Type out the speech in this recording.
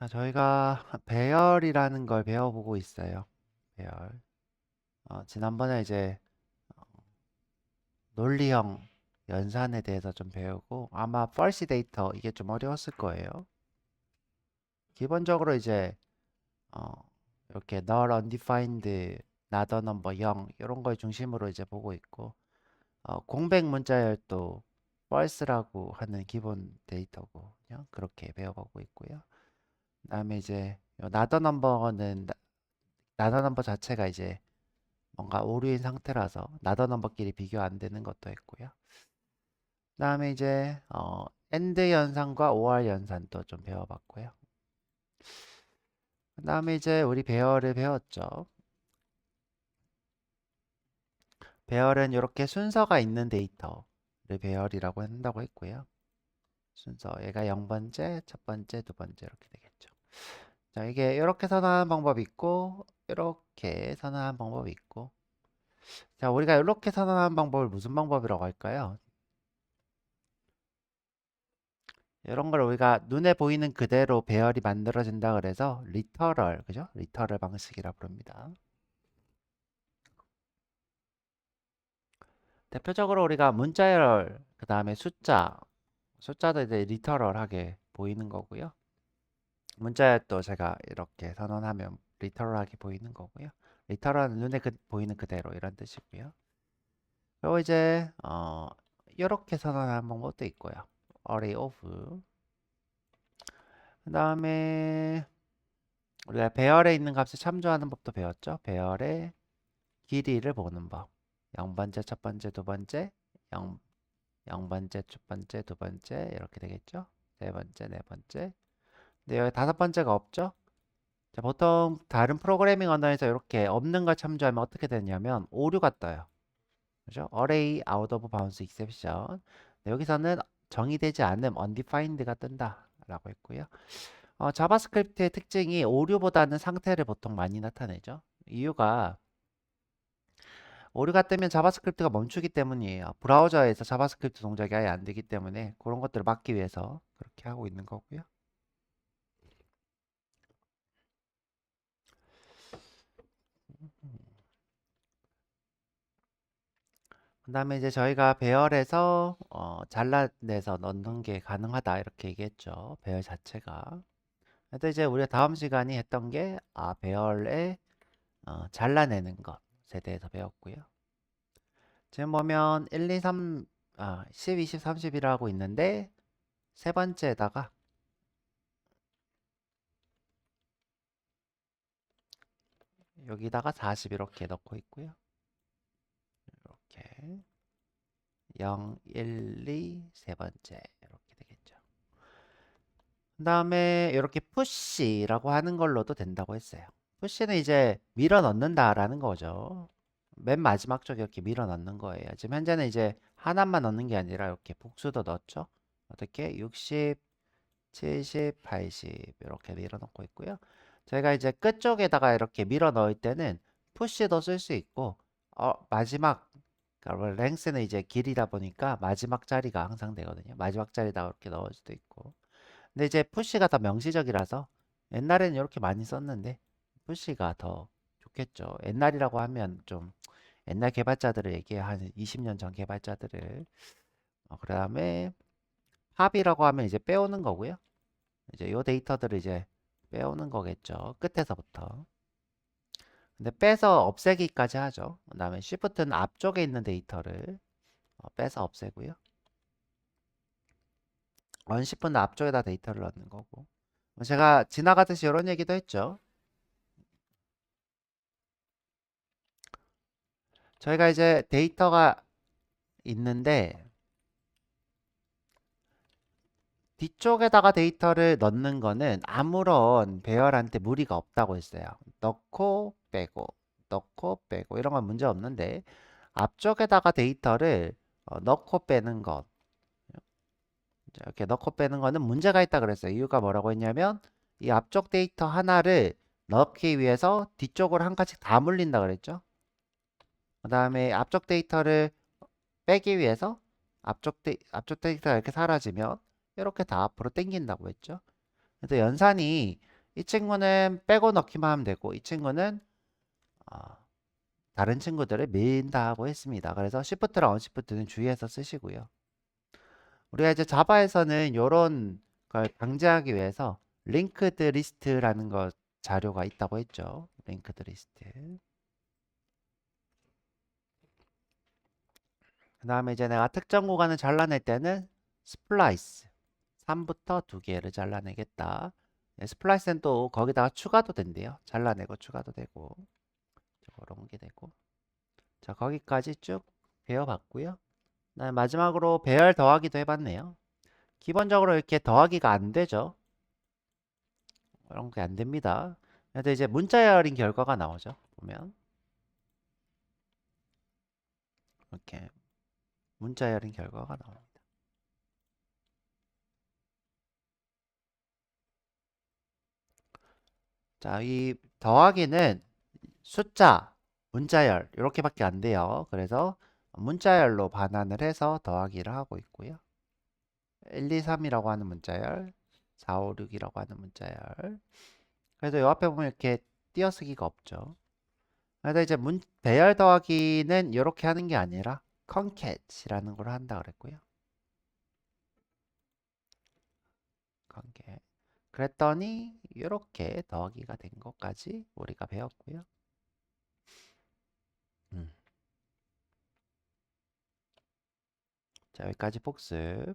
자, 저희가 배열이라는 걸 배워보고 있어요. 배열. 지난번에 이제 논리형 연산에 대해서 좀 배우고 아마 펄시 데이터 이게 좀 어려웠을 거예요. 기본적으로 이제 어, 이렇게 null undefined, not a number 0 이런 걸 중심으로 이제 보고 있고 공백 문자열도 false라고 하는 기본 데이터고 그냥 그렇게 배워가고 있고요. 그다음에 이제 not a number는 나다 넘버 자체가 이제 뭔가 오류인 상태라서 나다 넘버끼리 비교 안 되는 것도 있고요. 그다음에 이제 AND 연산과 OR 연산도 좀 배워봤고요. 그다음에 이제 우리 배열을 배웠죠. 배열은 이렇게 순서가 있는 데이터를 배열이라고 한다고 했고요. 순서 얘가 0번째, 첫 번째, 두 번째 이렇게 되겠죠. 자, 이게 이렇게 선언하는 방법이 있고 이렇게 선언하는 방법이 있고 자, 우리가 이렇게 선언하는 방법을 무슨 방법이라고 할까요? 이런 걸 우리가 눈에 보이는 그대로 배열이 만들어진다 그래서 리터럴, 그죠? 리터럴 방식이라 부릅니다. 대표적으로 우리가 문자열, 그 다음에 숫자도 이제 리터럴하게 보이는 거고요. 문자열도 제가 이렇게 선언하면 리터럴하게 보이는 거고요. 리터럴은 눈에 보이는 그대로 이런 뜻이고요. 그리고 이제 이렇게 선언하는 방법도 있고요. array of. 그 다음에 우리가 배열에 있는 값을 참조하는 법도 배웠죠. 배열의 길이를 보는 법. 0번째, 첫 번째, 두 번째, 0, 0번째, 첫 번째, 두 번째 이렇게 되겠죠. 세 번째, 네 번째. 근데 여기 다섯 번째가 없죠. 자, 보통 다른 프로그래밍 언어에서 이렇게 없는 걸 참조하면 어떻게 되냐면 오류가 떠요. 그죠? array out of bounds exception. 네, 여기서는 정의되지 않은 undefined가 뜬다라고 했고요. 자바스크립트의 특징이 오류보다는 상태를 보통 많이 나타내죠. 이유가 오류가 뜨면 자바스크립트가 멈추기 때문이에요. 브라우저에서 자바스크립트 동작이 아예 안 되기 때문에 그런 것들을 막기 위해서 그렇게 하고 있는 거고요. 그 다음에 이제 저희가 배열에서 잘라내서 넣는 게 가능하다 이렇게 얘기했죠. 배열 자체가. 근데 이제 우리가 다음 시간이 했던 게 배열에 잘라내는 것에 대해서 배웠고요. 지금 보면 1, 2, 3, 10, 20, 30이라고 있는데 세 번째에다가 여기다가 40 이렇게 넣고 있고요. 이렇게 0, 1, 2, 세 번째 이렇게 되겠죠. 그 다음에 이렇게 푸시라고 하는 걸로도 된다고 했어요. 푸시는 이제 밀어 넣는다라는 거죠. 맨 마지막 쪽에 이렇게 밀어 넣는 거예요. 지금 현재는 이제 하나만 넣는 게 아니라 이렇게 복수도 넣었죠. 어떻게 60, 70, 80 이렇게 밀어 넣고 있고요. 저희가 이제 끝쪽에다가 이렇게 밀어 넣을 때는 푸시도 쓸 수 있고 마지막 그러니까 랭스는 이제 길이다 보니까 마지막 자리가 항상 되거든요. 마지막 자리다 이렇게 넣을 수도 있고. 근데 이제 푸시가 더 명시적이라서 옛날에는 이렇게 많이 썼는데 푸시가 더 좋겠죠. 옛날이라고 하면 좀 옛날 개발자들을 얘기해 한 20년 전 개발자들을 그다음에 합이라고 하면 이제 빼오는 거고요. 이제 요 데이터들을 이제 빼오는 거겠죠. 끝에서부터. 근데 빼서 없애기까지 하죠. 그다음에 shift는 앞쪽에 있는 데이터를 빼서 없애고요. 언시프는 앞쪽에다 데이터를 넣는 거고. 제가 지나가듯이 이런 얘기도 했죠. 저희가 이제 데이터가 있는데 뒤쪽에다가 데이터를 넣는 거는 아무런 배열한테 무리가 없다고 했어요. 넣고 빼고 넣고 빼고 이런 건 문제 없는데 앞쪽에다가 데이터를 넣고 빼는 것 이렇게 넣고 빼는 거는 문제가 있다 그랬어요. 이유가 뭐라고 했냐면 이 앞쪽 데이터 하나를 넣기 위해서 뒤쪽으로 한 칸씩 다 물린다 그랬죠. 그 다음에 앞쪽 데이터를 빼기 위해서 앞쪽 데이터가 이렇게 사라지면 이렇게 다 앞으로 당긴다고 했죠. 그래서 연산이 이 친구는 빼고 넣기만 하면 되고 이 친구는 어, 다른 친구들을 민다고 했습니다. 그래서 Shift랑 Unshift는 주의해서 쓰시고요. 우리가 이제 자바에서는 이런 걸 방지하기 위해서 링크드 리스트라는 거 자료가 있다고 했죠. 링크드 리스트. 그 다음에 이제 내가 특정 구간을 잘라낼 때는 스플라이스 3부터 2개를 잘라내겠다. 네, 스플라이스는 또 거기다가 추가도 된대요. 잘라내고 추가도 되고 그런 게 되고 자 거기까지 쭉 배워봤고요. 그다음에 마지막으로 배열 더하기도 해봤네요. 기본적으로 이렇게 더하기가 안 되죠. 그런 게 안 됩니다. 그래도 이제 문자열인 결과가 나오죠. 보면 이렇게 문자열인 결과가 나옵니다. 자, 이 더하기는 숫자, 문자열 이렇게밖에 안 돼요. 그래서 문자열로 반환을 해서 더하기를 하고 있고요. 1, 2, 3이라고 하는 문자열, 4, 5, 6이라고 하는 문자열. 그래서 이 앞에 보면 이렇게 띄어쓰기가 없죠. 그래서 이제 배열 더하기는 이렇게 하는 게 아니라 컨캣이라는 걸 한다 그랬고요. 컨캣. 그랬더니 이렇게 더하기가 된 것까지 우리가 배웠고요. 자, 여기까지 복습.